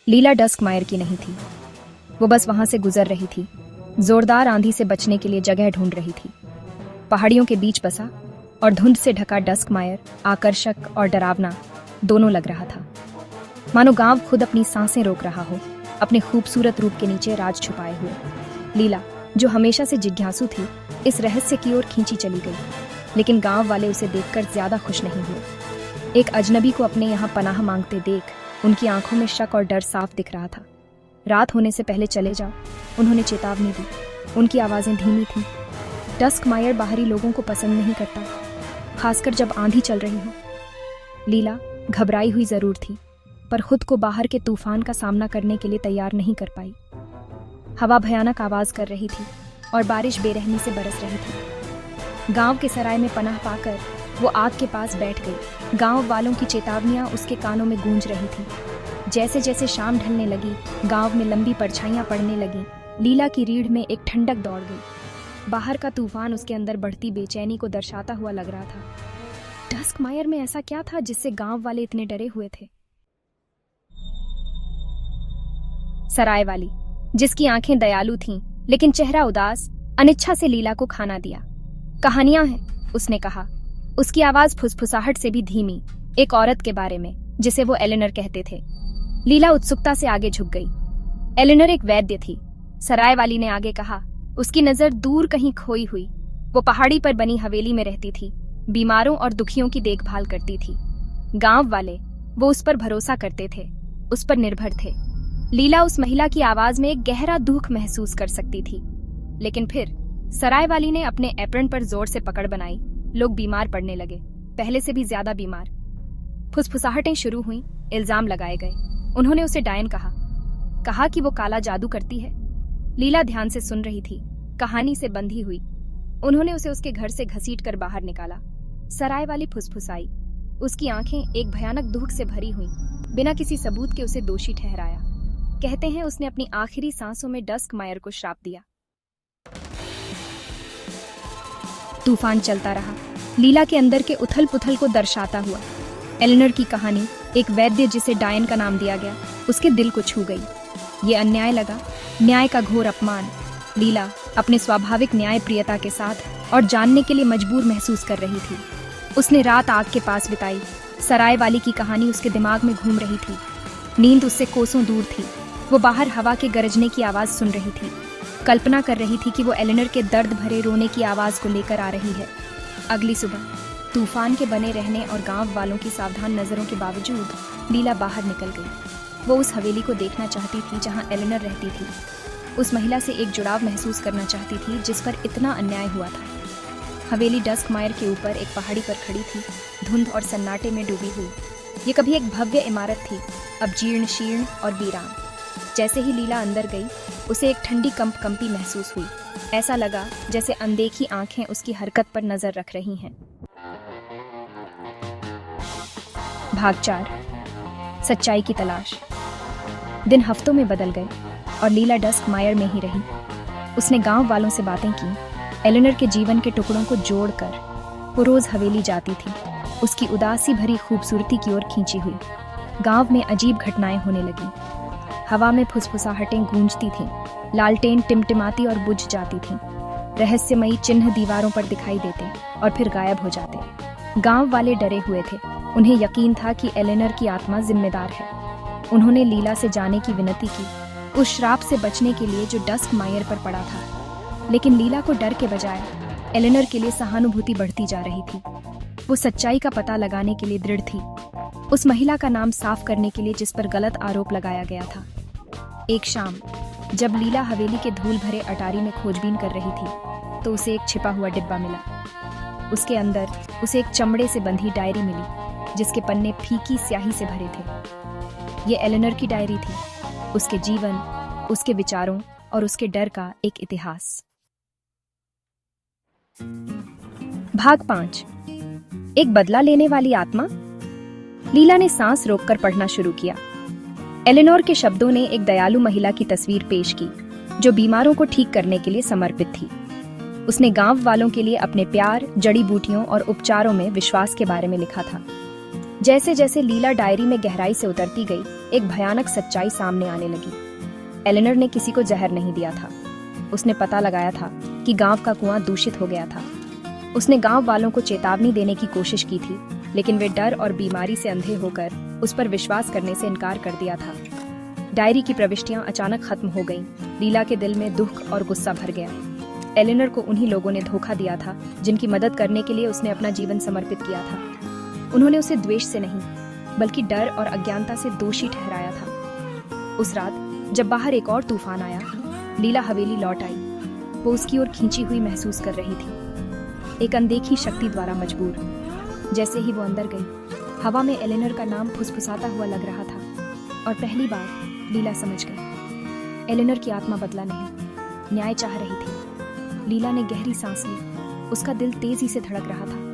लीला डस्कमायर की नहीं थी। वो बस वहां से गुजर रही थी, जोरदार आंधी से बचने के लिए जगह ढूंढ रही थी। पहाड़ियों के बीच बसा और धुंध से ढका डस्कमायर आकर्षक और डरावना दोनों लग रहा था। मानो गांव खुद अपनी सांसें रोक रहा हो, अपने खूबसूरत रूप के नीचे राज छुपाए हुए। लीला, जो हमेशा से जिज्ञासु थी, इस रहस्य की ओर खींची चली गई, लेकिन गांव वाले उसे देखकर ज्यादा खुश नहीं हुए। एक अजनबी को अपने यहाँ पनाह मांगते देख उनकी आंखों में शक और डर साफ दिख रहा था। रात होने से पहले चले जाओ, उन्होंने चेतावनी दी। उनकी आवाजें धीमी थीं। डस्कमायर बाहरी लोगों को पसंद नहीं करता, खासकर जब आंधी चल रही हो। लीला घबराई हुई जरूर थी, पर खुद को बाहर के तूफान का सामना करने के लिए तैयार नहीं कर पाई। हवा भयानक आवाज कर रही थी और बारिश बेरहमी से बरस रही थी। गांव के सराय में पनाह पाकर वो आग के पास बैठ गई। गांव वालों की चेतावनियां उसके कानों में गूंज रही थी। जैसे जैसे शाम ढलने लगी, गांव में लंबी परछाइयां पड़ने लगी। लीला की रीढ़ में एक ठंडक दौड़ गई। बाहर का तूफान उसके अंदर बढ़ती बेचैनी को दर्शाता हुआ लग रहा था। डस्कमायर में ऐसा क्या था जिससे गांव वाले इतने डरे हुए थे? सराय वाली, जिसकी आंखें दयालु थीं, लेकिन चेहरा उदास, अनिच्छा से लीला को खाना दिया। कहानियां हैं, उसने कहा, उसकी आवाज फुसफुसाहट से भी धीमी, एक औरत के बारे में जिसे वो एलेनर कहते थे। लीला उत्सुकता से आगे झुक गई। एलेनर एक वैद्य थी, सराय वाली ने आगे कहा। उसकी नजर दूर कहीं खोई हुई। वो पहाड़ी पर बनी हवेली में रहती थी, बीमारों और दुखियों की देखभाल करती थी। गांव वाले वो उस पर भरोसा करते थे, उस पर निर्भर थे। लीला उस महिला की आवाज में एक गहरा दुख महसूस कर सकती थी। लेकिन फिर सराय वाली ने अपने एप्रन पर जोर से पकड़ बनाई। लोग बीमार पड़ने लगे, पहले से भी ज्यादा बीमार। फुसफुसाहटें शुरू हुई, इल्जाम लगाए गए। उन्होंने उसे डायन कहा कि वो काला जादू करती है। लीला ध्यान से सुन रही थी, कहानी से बंधी हुई। उन्होंने उसे उसके घर से घसीट कर बाहर निकाला। सराय वाली फुसफुसाई। उसकी आंखें एक भयानक दुख से भरी हुई। बिना किसी सबूत के उसे दोषी ठहराया। कहते हैं उसने अपनी आखिरी सांसों में डस्कमायर को श्राप दिया। तूफान चलता रहा, लीला के अंदर के उथल पुथल को दर्शाता हुआ। एलेनर की कहानी, एक वैद्य जिसे डायन का नाम दिया गया, उसके दिल को छू गई। ये अन्याय लगा, न्याय का घोर अपमान। लीला अपने स्वाभाविक न्याय प्रियता के साथ और जानने के लिए मजबूर महसूस कर रही थी। उसने रात आग के पास बिताई। सराय वाली की कहानी उसके दिमाग में घूम रही थी। नींद उससे कोसों दूर थी। वो बाहर हवा के गरजने की आवाज सुन रही थी। कल्पना कर रही थी कि वो एलेनर के दर्द भरे रोने की आवाज को लेकर आ रही है। अगली सुबह तूफान के बने रहने और गांव वालों की सावधान नजरों के बावजूद लीला बाहर निकल गई। वो उस हवेली को देखना चाहती थी जहां एलेनर रहती थी। उस महिला से एक जुड़ाव महसूस करना चाहती थी जिस पर इतना अन्याय हुआ था। हवेली डस्कमायर के ऊपर एक पहाड़ी पर खड़ी थी, धुंध और सन्नाटे में डूबी हुई। ये कभी एक भव्य इमारत थी, अब जीर्ण शीर्ण और वीरान। जैसे ही लीला अंदर गई, उसे एक ठंडी कंपी महसूस हुई। ऐसा लगा जैसे अनदेखी आंखें उसकी हरकत पर नजर रख रही हैं। भाग 4, सच्चाई की तलाश। दिन हफ्तों में बदल गए और लीला डस्कमायर में ही रही। उसने गांव वालों से बातें की, एलेनर के जीवन के टुकड़ों को जोड़कर। वो रोज हवेली जाती थी, उसकी उदासी भरी खूबसूरती की ओर खींची हुई। गांव में अजीब घटनाएं होने लगी। हवा में फुसफुसाहटें गूंजती थीं, लालटेन टिमटिमाती और बुझ जाती थीं। रहस्यमयी चिन्ह दीवारों पर दिखाई देते और फिर गायब हो जाते। गांव वाले डरे हुए थे। उन्हें यकीन था कि एलेनर की आत्मा जिम्मेदार है। उन्होंने लीला से जाने की विनती की, उस श्राप से बचने के लिए जो डस्कमायर पर पड़ा था। लेकिन लीला को डर के बजाय एलेनर के लिए सहानुभूति बढ़ती जा रही थी। वो सच्चाई का पता लगाने के लिए दृढ़ थी, उस महिला का नाम साफ करने के लिए जिस पर गलत आरोप लगाया गया था। एक शाम जब लीला हवेली के धूल भरे अटारी में खोजबीन कर रही थी, तो उसे एक छिपा हुआ डिब्बा मिला। उसके अंदर उसे एक चमड़े से बंधी डायरी मिली, जिसके पन्ने फीकी स्याही से भरे थे। ये एलेनर की डायरी थी, उसके जीवन, उसके विचारों और उसके डर का एक इतिहास। भाग 5, एक बदला लेने वाली आत्मा। लीला ने सांस रोककर पढ़ना शुरू किया। एलेनोर के शब्दों ने एक दयालु महिला की तस्वीर पेश की, जो बीमारों को ठीक करने के लिए समर्पित थी। उसने गांव वालों के लिए अपने प्यार, जड़ी बूटियों और उपचारों में विश्वास के बारे में लिखा था। जैसे जैसे लीला डायरी में गहराई से उतरती गई, एक भयानक सच्चाई सामने आने लगी। एलेनर ने किसी को जहर नहीं दिया था। उसने पता लगाया था कि गांव का कुआं दूषित हो गया था। उसने गांव वालों को चेतावनी देने की कोशिश की थी, लेकिन वे डर और बीमारी से अंधे होकर उस पर विश्वास करने से इनकार कर दिया था। डायरी की प्रविष्टियां अचानक खत्म हो गईं। लीला के दिल में दुख और गुस्सा भर गया। एलेनर को उन्हीं लोगों ने धोखा दिया था जिनकी मदद करने के लिए उसने अपना जीवन समर्पित किया था। उन्होंने उसे द्वेष से नहीं, बल्कि डर और अज्ञानता से दोषी ठहराया था। उस रात जब बाहर एक और तूफान आया, लीला हवेली लौट आई। वो उसकी ओर खींची हुई महसूस कर रही थी, एक अनदेखी शक्ति द्वारा मजबूर। जैसे ही वो अंदर गई, हवा में एलेनर का नाम फुसफुसाता हुआ लग रहा था, और पहली बार लीला समझ गई। एलेनर की आत्मा बदला नहीं, न्याय चाह रही थी। लीला ने गहरी सांस ली। उसका दिल तेजी से धड़क रहा था।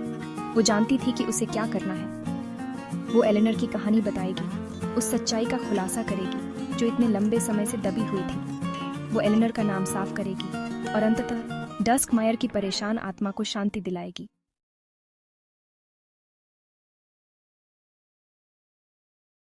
वो जानती थी कि उसे क्या करना है। वो एलेनर की कहानी बताएगी, उस सच्चाई का खुलासा करेगी जो इतने लंबे समय से दबी हुई थी। वो एलेनर का नाम साफ करेगी और अंततः डस्कमायर की परेशान आत्मा को शांति दिलाएगी।